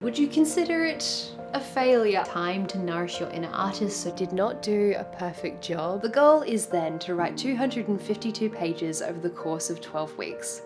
Would you consider it a failure? Time to nourish your inner artist, so did not do a perfect job. The goal is then to write 252 pages over the course of 12 weeks.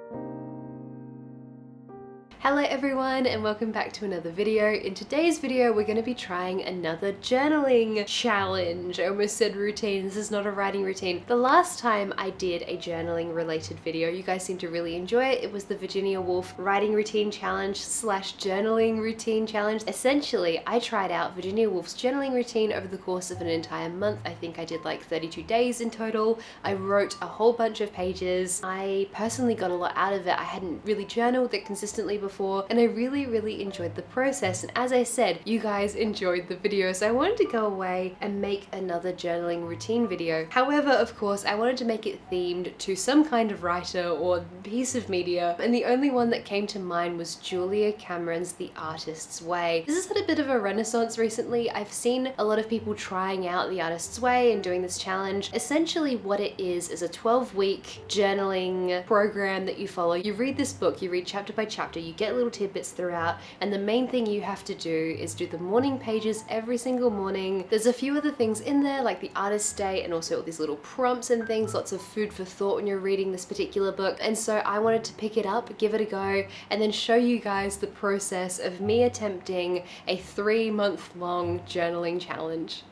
Hello everyone and welcome back to another video. In today's video we're going to be trying another journaling challenge. I almost said routine. This is not a writing routine. The last time I did a journaling related video, you guys seemed to really enjoy it. It was the Virginia Woolf writing routine challenge slash journaling routine challenge. Essentially, I tried out Virginia Woolf's journaling routine over the course of an entire month. I think I did like 32 days in total. I wrote a whole bunch of pages. I personally got a lot out of it. I hadn't really journaled it consistently before, and I really enjoyed the process. And as I said, you guys enjoyed the video, so I wanted to go away and make another journaling routine video. However, of course, I wanted to make it themed to some kind of writer or piece of media, and the only one that came to mind was Julia Cameron's The Artist's Way. This has had a bit of a renaissance recently. I've seen a lot of people trying out The Artist's Way and doing this challenge. Essentially what it is a 12-week journaling program that you follow. You read this book, you read chapter by chapter, you get little tidbits throughout, and the main thing you have to do is do the morning pages every single morning. There's a few other things in there like the artist's day and also all these little prompts and things, lots of food for thought when you're reading this particular book. And so I wanted to pick it up, give it a go, and then show you guys the process of me attempting a 3-month-long journaling challenge.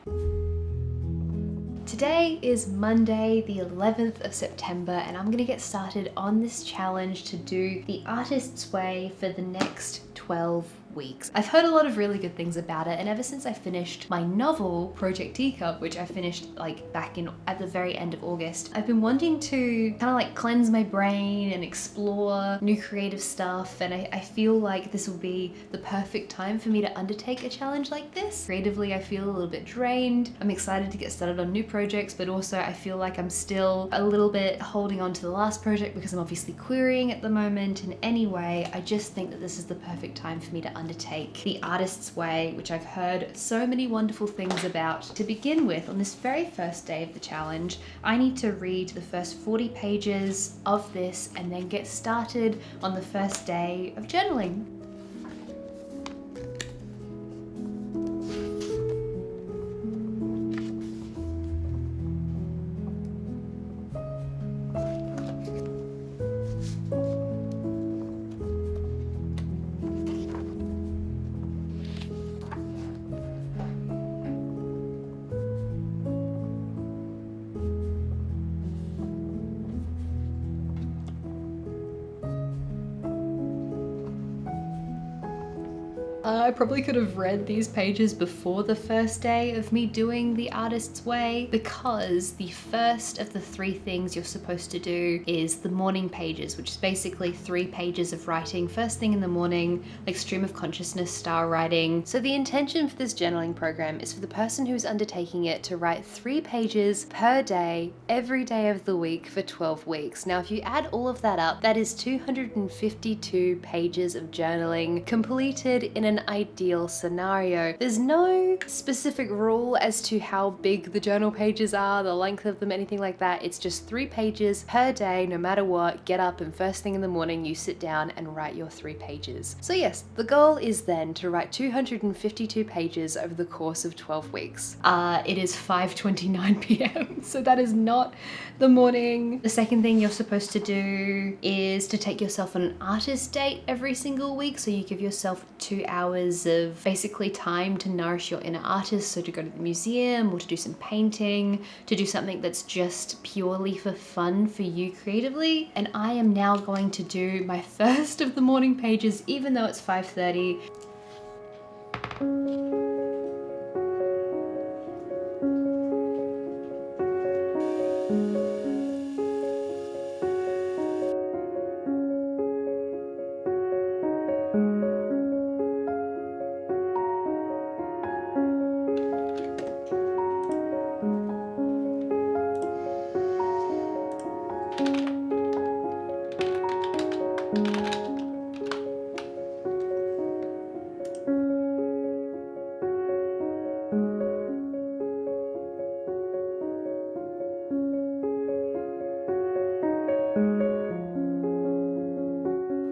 Today is Monday, the 11th of September, and I'm gonna get started on this challenge to do The Artist's Way for the next 12 weeks. I've heard a lot of really good things about it, and ever since I finished my novel Project Teacup, which I finished like back in at the very end of August, I've been wanting to kind of like cleanse my brain and explore new creative stuff, and I feel like this will be the perfect time for me to undertake a challenge like this. Creatively, I feel a little bit drained. I'm excited to get started on new projects, but also I feel like I'm still a little bit holding on to the last project because I'm obviously querying at the moment. And anyway, I just think that this is the perfect time for me to undertake The Artist's Way, which I've heard so many wonderful things about. To begin with, on this very first day of the challenge, I need to read the first 40 pages of this and then get started on the first day of journaling. I probably could have read these pages before the first day of me doing The Artist's Way, because the first of the 3 things you're supposed to do is the morning pages, which is basically 3 pages of writing first thing in the morning, like stream of consciousness style writing. So the intention for this journaling program is for the person who's undertaking it to write 3 pages per day, every day of the week for 12 weeks. Now, if you add all of that up, that is 252 pages of journaling completed in an ideal scenario. There's no specific rule as to how big the journal pages are, the length of them, anything like that. It's just 3 pages per day, no matter what. Get up and first thing in the morning you sit down and write your 3 pages. So yes, the goal is then to write 252 pages over the course of 12 weeks. It is 5:29 p.m. so that is not the morning. The second thing you're supposed to do is to take yourself on an artist date every single week. So you give yourself 2 hours of basically time to nourish your inner artist. So to go to the museum or to do some painting, to do something that's just purely for fun for you creatively. And I am now going to do my first of the morning pages, even though it's 5:30.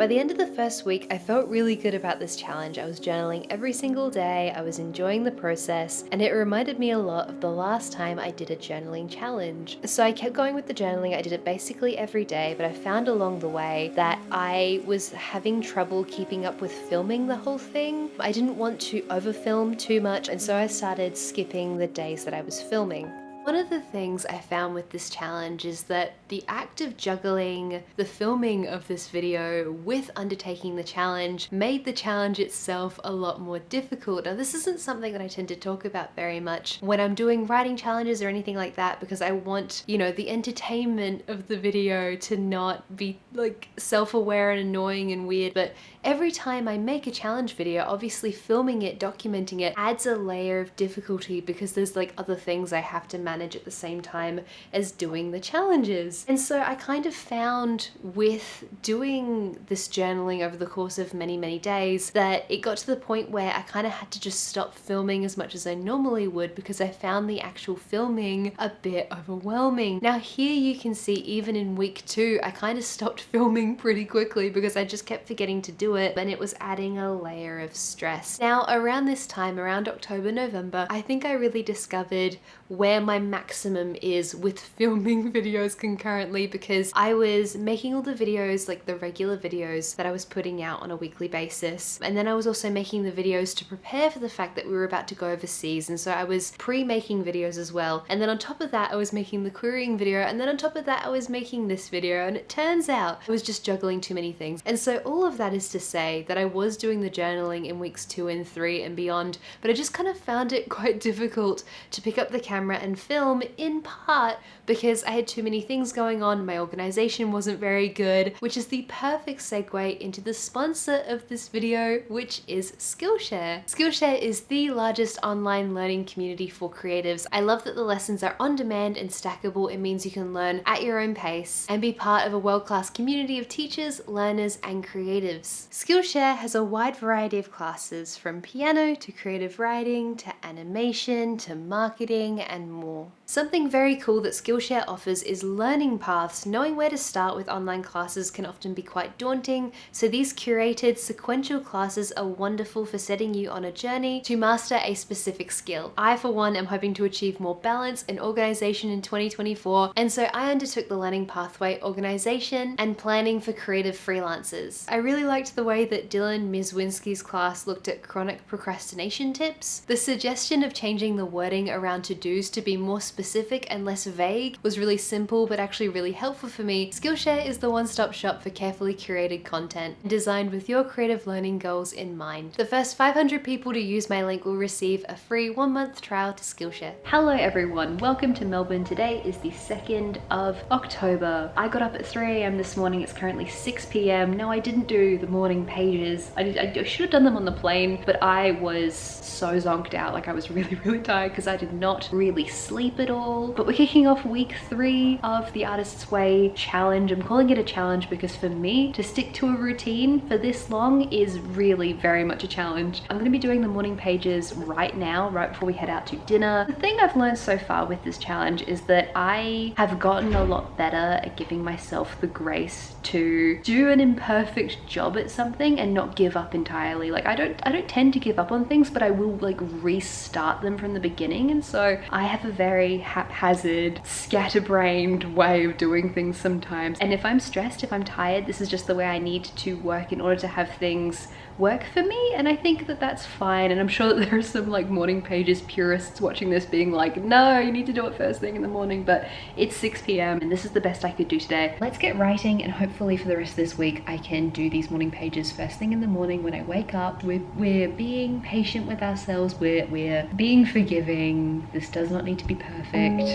By the end of the first week, I felt really good about this challenge. I was journaling every single day, I was enjoying the process, and it reminded me a lot of the last time I did a journaling challenge. So I kept going with the journaling. I did it basically every day, but I found along the way that I was having trouble keeping up with filming the whole thing. I didn't want to overfilm too much, and so I started skipping the days that I was filming. One of the things I found with this challenge is that the act of juggling the filming of this video with undertaking the challenge made the challenge itself a lot more difficult. Now, this isn't something that I tend to talk about very much when I'm doing writing challenges or anything like that, because I want, you know, the entertainment of the video to not be like self-aware and annoying and weird. But every time I make a challenge video, obviously filming it, documenting it adds a layer of difficulty because there's like other things I have to manage at the same time as doing the challenges. And so I kind of found with doing this journaling over the course of many days that it got to the point where I kind of had to just stop filming as much as I normally would because I found the actual filming a bit overwhelming. Now here you can see even in week 2 I kind of stopped filming pretty quickly because I just kept forgetting to do it, and it was adding a layer of stress. Now around this time, around October, November, I think I really discovered where my maximum is with filming videos concurrently, because I was making all the videos, like the regular videos that I was putting out on a weekly basis, and then I was also making the videos to prepare for the fact that we were about to go overseas, and so I was pre-making videos as well, and then on top of that I was making the querying video, and then on top of that I was making this video, and it turns out I was just juggling too many things. And so all of that is to say that I was doing the journaling in weeks 2 and 3 and beyond, but I just kind of found it quite difficult to pick up the camera and film, in part because I had too many things going on. My organization wasn't very good, which is the perfect segue into the sponsor of this video, which is Skillshare. Skillshare is the largest online learning community for creatives. I love that the lessons are on demand and stackable. It means you can learn at your own pace and be part of a world-class community of teachers, learners, and creatives. Skillshare has a wide variety of classes, from piano to creative writing to animation to marketing and more. Something very cool that Skillshare offers is learning paths. Knowing where to start with online classes can often be quite daunting, so these curated sequential classes are wonderful for setting you on a journey to master a specific skill. I, for one, am hoping to achieve more balance and organization in 2024, and so I undertook the learning pathway organization and planning for creative freelancers. I really liked the way that Dylan Mizwinski's class looked at chronic procrastination tips. The suggestion of changing the wording around to-dos to be more specific and less vague was really simple but actually really helpful for me. Skillshare is the one-stop shop for carefully curated content designed with your creative learning goals in mind. The first 500 people to use my link will receive a free 1-month trial to Skillshare. Hello everyone, welcome to Melbourne. Today is the 2nd of October. I got up at 3 AM this morning. It's currently 6 PM. No, I didn't do the morning pages. I should have done them on the plane, but I was so zonked out. Like I was really tired because I did not really sleep at all. But we're kicking off week 3 of the Artist's Way challenge. I'm calling it a challenge because for me to stick to a routine for this long is really very much a challenge. I'm going to be doing the morning pages right now, right before we head out to dinner. The thing I've learned so far with this challenge is that I have gotten a lot better at giving myself the grace to do an imperfect job at something and not give up entirely. Like I don't tend to give up on things, but I will like restart them from the beginning. And so I have a very haphazard, scatterbrained way of doing things sometimes. And if I'm stressed, if I'm tired, this is just the way I need to work in order to have things work for me, and I think that that's fine. And I'm sure that there are some like morning pages purists watching this being like, no, you need to do it first thing in the morning, but it's 6 PM and this is the best I could do today. Let's get writing, and hopefully for the rest of this week I can do these morning pages first thing in the morning when I wake up. We're being patient with ourselves, we're being forgiving. This does not need to be perfect.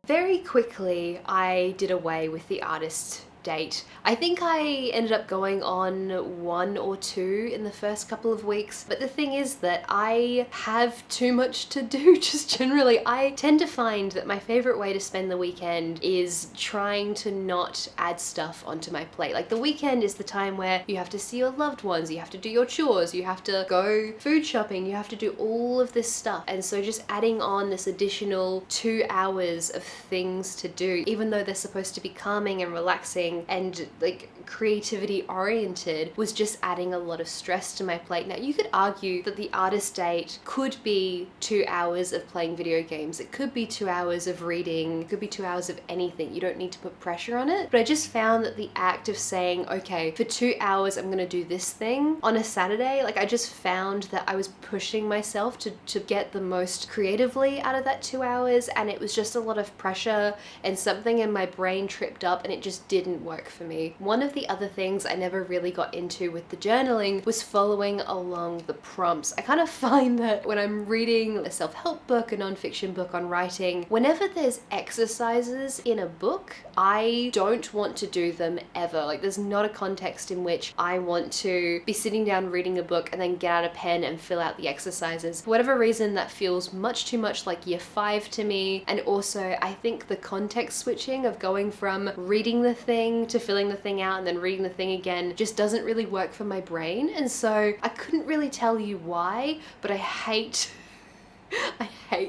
Very quickly, I did away with the artist date. I think I ended up going on 1 or 2 in the first couple of weeks, but the thing is that I have too much to do just generally. I tend to find that my favorite way to spend the weekend is trying to not add stuff onto my plate. Like the weekend is the time where you have to see your loved ones, you have to do your chores, you have to go food shopping, you have to do all of this stuff. And so just adding on this additional 2 hours of things to do, even though they're supposed to be calming and relaxing and like creativity oriented, was just adding a lot of stress to my plate. Now you could argue that the artist date could be 2 hours of playing video games, it could be 2 hours of reading, it could be 2 hours of anything. You don't need to put pressure on it. But I just found that the act of saying, okay, for 2 hours I'm gonna do this thing on a Saturday, like I just found that I was pushing myself to get the most creatively out of that 2 hours, and it was just a lot of pressure and something in my brain tripped up and it just didn't work for me. One of the other things I never really got into with the journaling was following along the prompts. I kind of find that when I'm reading a self-help book, a non-fiction book on writing, whenever there's exercises in a book, I don't want to do them ever. Like there's not a context in which I want to be sitting down reading a book and then get out a pen and fill out the exercises. For whatever reason, that feels much too much like year 5 to me. And also I think the context switching of going from reading the thing to filling the thing out and then reading the thing again just doesn't really work for my brain. And so I couldn't really tell you why, but I hate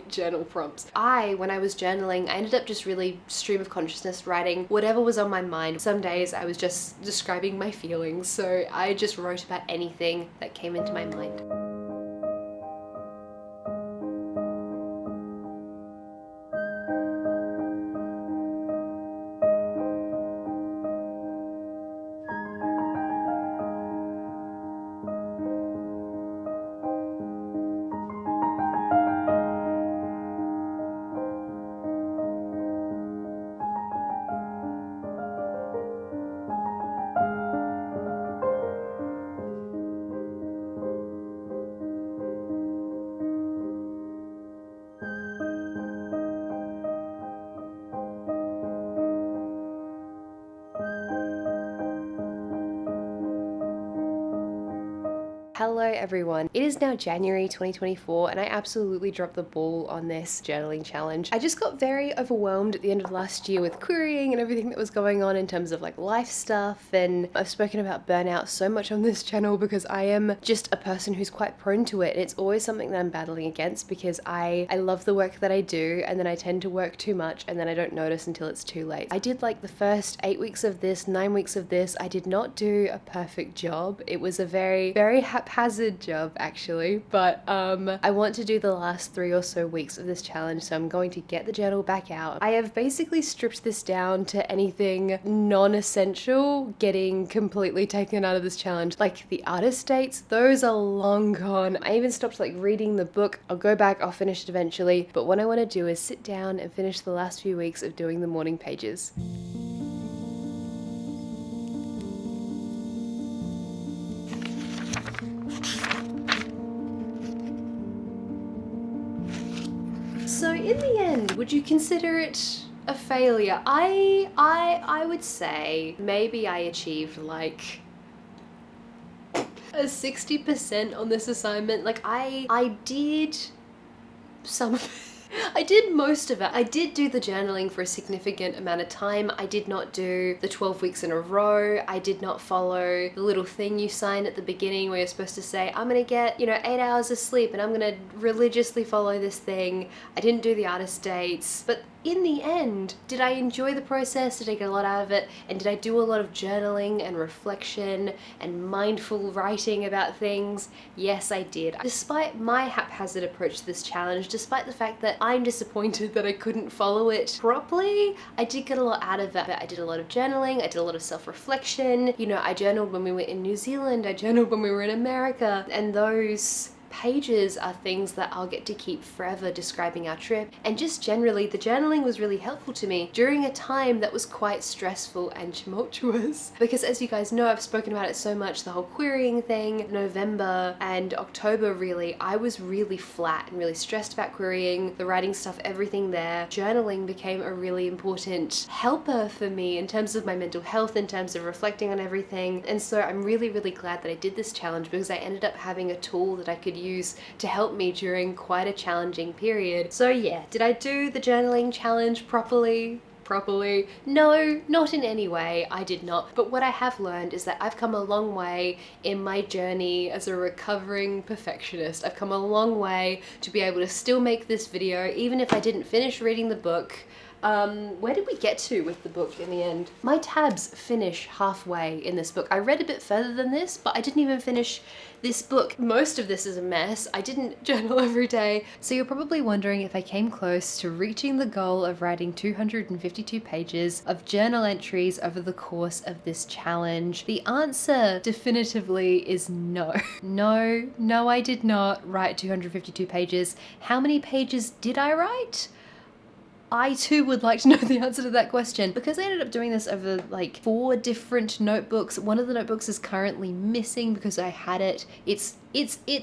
journal prompts. When I was journaling, I ended up just really stream of consciousness writing whatever was on my mind. Some days I was just describing my feelings, so I just wrote about anything that came into my mind. Hello everyone, it is now January 2024 and I absolutely dropped the ball on this journaling challenge. I just got very overwhelmed at the end of last year with querying and everything that was going on in terms of like life stuff, and I've spoken about burnout so much on this channel because I am just a person who's quite prone to it. It's always something that I'm battling against because I love the work that I do and then I tend to work too much and then I don't notice until it's too late. I did like the first 8 weeks of this, 9 weeks of this. I did not do a perfect job. It was a very haphazard job actually, but I want to do the last 3 or so weeks of this challenge, so I'm going to get the journal back out. I have basically stripped this down to anything non-essential getting completely taken out of this challenge. Like the artist dates, those are long gone. I even stopped like reading the book. I'll go back, I'll finish it eventually, but what I want to do is sit down and finish the last few weeks of doing the morning pages. So in the end, would you consider it a failure? I would say maybe I achieved like a 60% on this assignment. Like I did some of it. I did most of it. I did do the journaling for a significant amount of time. I did not do the 12 weeks in a row. I did not follow the little thing you sign at the beginning where you're supposed to say, I'm gonna get, 8 hours of sleep and I'm gonna religiously follow this thing. I didn't do the artist dates, but in the end, did I enjoy the process? Did I get a lot out of it? And did I do a lot of journaling and reflection and mindful writing about things? Yes, I did. Despite my haphazard approach to this challenge, despite the fact that I'm disappointed that I couldn't follow it properly, I did get a lot out of it. I did a lot of journaling, I did a lot of self-reflection. I journaled when we were in New Zealand, I journaled when we were in America, and those pages are things that I'll get to keep forever describing our trip, and just generally the journaling was really helpful to me during a time that was quite stressful and tumultuous. Because as you guys know, I've spoken about it so much, the whole querying thing, November and October really, I was really flat and really stressed about querying, the writing stuff, everything there. Journaling became a really important helper for me in terms of my mental health, in terms of reflecting on everything. And so I'm really, really glad that I did this challenge, because I ended up having a tool that I could use to help me during quite a challenging period. So yeah, did I do the journaling challenge properly? No, not in any way, I did not. But what I have learned is that I've come a long way in my journey as a recovering perfectionist. I've come a long way to be able to still make this video, even if I didn't finish reading the book. Where did we get to with the book in the end? My tabs finish halfway in this book. I read a bit further than this, but I didn't even finish this book. Most of this is a mess. I didn't journal every day. So you're probably wondering if I came close to reaching the goal of writing 252 pages of journal entries over the course of this challenge. The answer definitively is no. No, I did not write 252 pages. How many pages did I write? I too would like to know the answer to that question, because I ended up doing this over like 4 different notebooks. One of the notebooks is currently missing because I had it. It's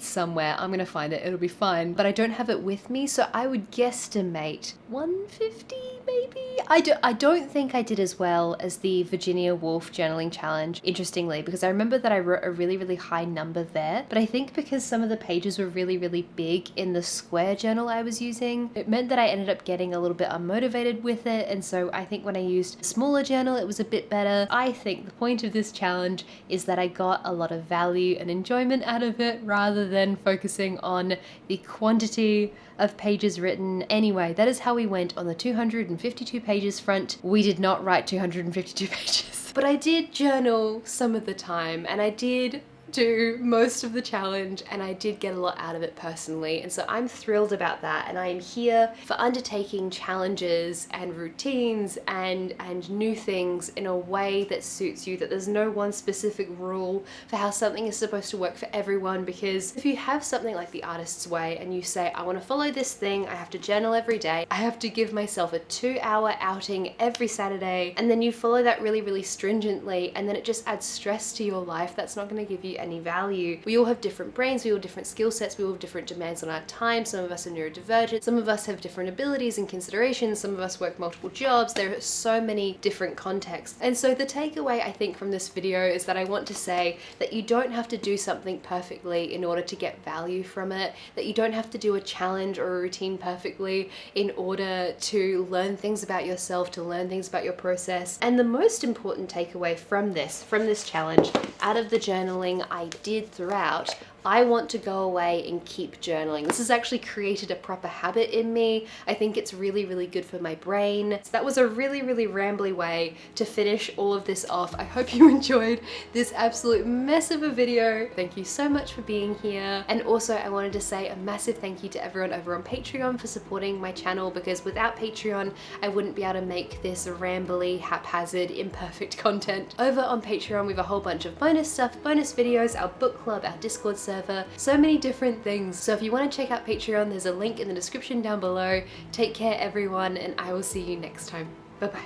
somewhere. I'm gonna find it. It'll be fine. But I don't have it with me, so I would guesstimate 150 maybe? I don't think I did as well as the Virginia Woolf journaling challenge, interestingly, because I remember that I wrote a really, really high number there. But I think because some of the pages were really, really big in the square journal I was using, it meant that I ended up getting a little bit unmotivated with it. And so I think when I used a smaller journal, it was a bit better. I think the point of this challenge is that I got a lot of value and enjoyment out of it, rather than focusing on the quantity of pages written. Anyway, that is how we went on the 252 pages front. We did not write 252 pages. But I did journal some of the time, and I did do most of the challenge, and I did get a lot out of it personally, and so I'm thrilled about that. And I am here for undertaking challenges and routines and new things in a way that suits you, that there's no one specific rule for how something is supposed to work for everyone. Because if you have something like the artist's way and you say, I want to follow this thing, I have to journal every day, I have to give myself a 2-hour outing every Saturday, and then you follow that really, really stringently, and then it just adds stress to your life, that's not going to give you any value. We all have different brains, we all have different skill sets, we all have different demands on our time. Some of us are neurodivergent, some of us have different abilities and considerations, some of us work multiple jobs. There are so many different contexts. And so the takeaway I think from this video is that I want to say that you don't have to do something perfectly in order to get value from it, that you don't have to do a challenge or a routine perfectly in order to learn things about yourself, to learn things about your process. And the most important takeaway from this challenge, out of the journaling I did throughout, I want to go away and keep journaling. This has actually created a proper habit in me. I think it's really, really good for my brain. So that was a really, really rambly way to finish all of this off. I hope you enjoyed this absolute mess of a video. Thank you so much for being here. And also I wanted to say a massive thank you to everyone over on Patreon for supporting my channel, because without Patreon, I wouldn't be able to make this rambly, haphazard, imperfect content. Over on Patreon, we have a whole bunch of bonus stuff, bonus videos, our book club, our Discord server, so many different things. So if you want to check out Patreon, there's a link in the description down below. Take care everyone, and I will see you next time. Bye bye.